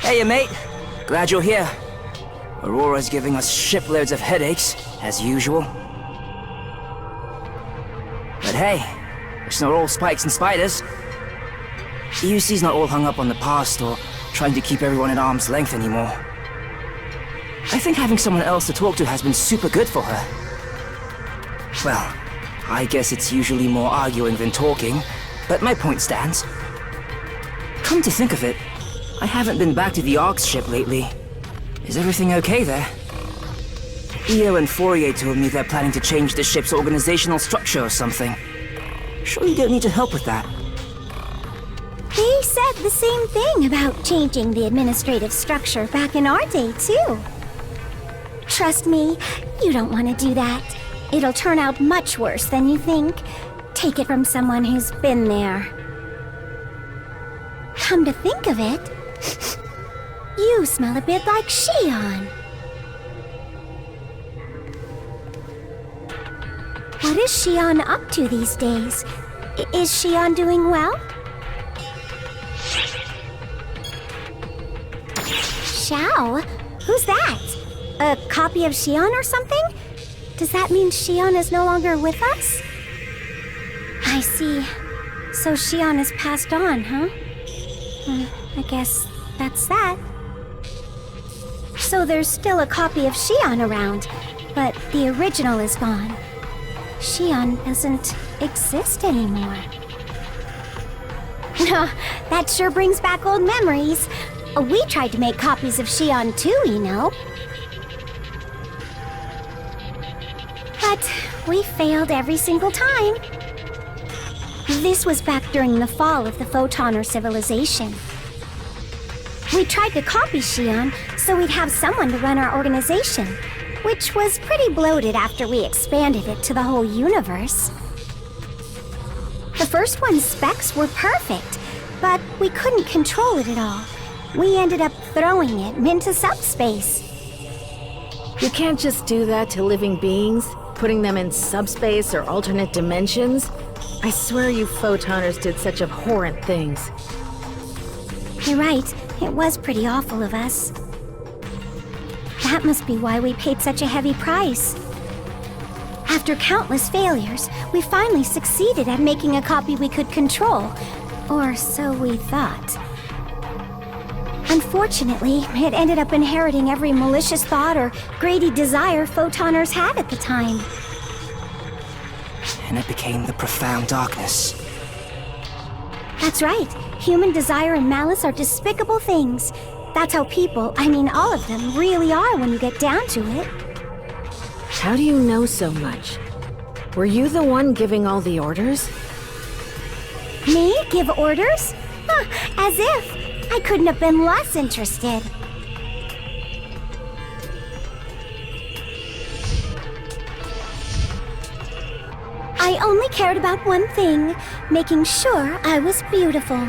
Hey, mate. Glad you're here. Aurora's giving us shiploads of headaches, as usual. But hey, it's not all spikes and spiders. EUC's not all hung up on the past or trying to keep everyone at arm's length anymore. I think having someone else to talk to has been super good for her. Well, I guess it's usually more arguing than talking, but my point stands. Come to think of it, I haven't been back to the Ark's ship lately. Is everything okay there? EO and Fourier told me they're planning to change the ship's organizational structure or something. Sure you don't need to help with that? They said the same thing about changing the administrative structure back in our day, too. Trust me, you don't want to do that. It'll turn out much worse than you think. Take it from someone who's been there. Come to think of it, you smell a bit like Xion. What is Xion up to these days? Is Xion doing well? Xiao? Who's that? A copy of Xion or something? Does that mean Xion is no longer with us? I see. So Xion is passed on, huh? I guess that's that. So there's still a copy of Xion around, but the original is gone. Xion doesn't exist anymore. That sure brings back old memories. We tried to make copies of Xion too, you know. But we failed every single time. This was back during the fall of the Photoner civilization. We tried to copy Xion so we'd have someone to run our organization, which was pretty bloated after we expanded it to the whole universe. The first one's specs were perfect, but we couldn't control it at all. We ended up throwing it into subspace. You can't just do that to living beings, putting them in subspace or alternate dimensions. I swear you Photoners did such abhorrent things. You're right, it was pretty awful of us. That must be why we paid such a heavy price. After countless failures, we finally succeeded at making a copy we could control. Or so we thought. Unfortunately, it ended up inheriting every malicious thought or greedy desire Photoners had at the time. And it became the profound darkness. That's right. Human desire and malice are despicable things. That's how people, I mean all of them, really are when you get down to it. How do you know so much? Were you the one giving all the orders? Me? Give orders? As if. I couldn't have been less interested. I only cared about one thing, making sure I was beautiful.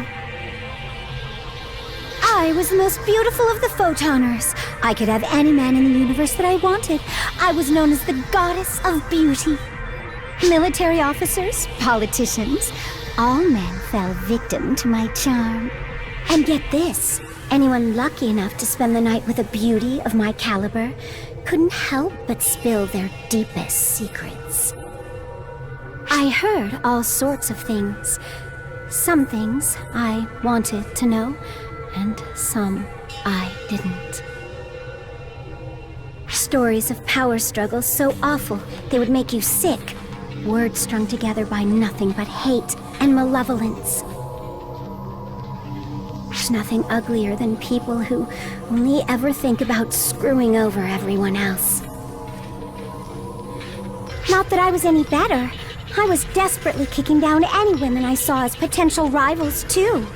I was the most beautiful of the Photoners. I could have any man in the universe that I wanted. I was known as the goddess of beauty. Military officers, politicians, all men fell victim to my charm. And get this, anyone lucky enough to spend the night with a beauty of my caliber couldn't help but spill their deepest secrets. I heard all sorts of things. Some things I wanted to know, and some I didn't. Stories of power struggles so awful they would make you sick. Words strung together by nothing but hate and malevolence. There's nothing uglier than people who only ever think about screwing over everyone else. Not that I was any better. I was desperately kicking down any women I saw as potential rivals, too.